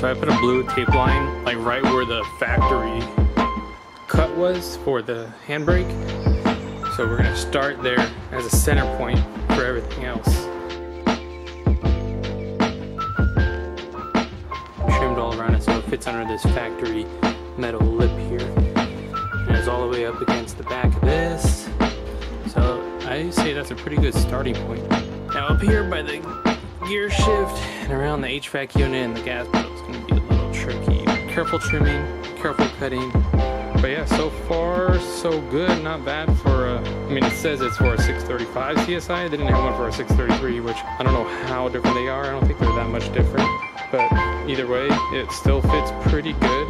So I put a blue tape line like right where the factory cut was for the handbrake. So we're gonna start there as a center point for everything else. Trimmed all around it so it fits under this factory metal lip here. And it's all the way up against the back of this. So I say that's a pretty good starting point. Now up here by the gear shift and around the HVAC unit and the gas pedal is going to be a little tricky. Careful trimming, careful cutting. But yeah, so far so good, not bad for I mean it says it's for a 635 CSI. They didn't have one for a 633, which I don't know how different they are. I don't think they're that much different. But either way, it still fits pretty good.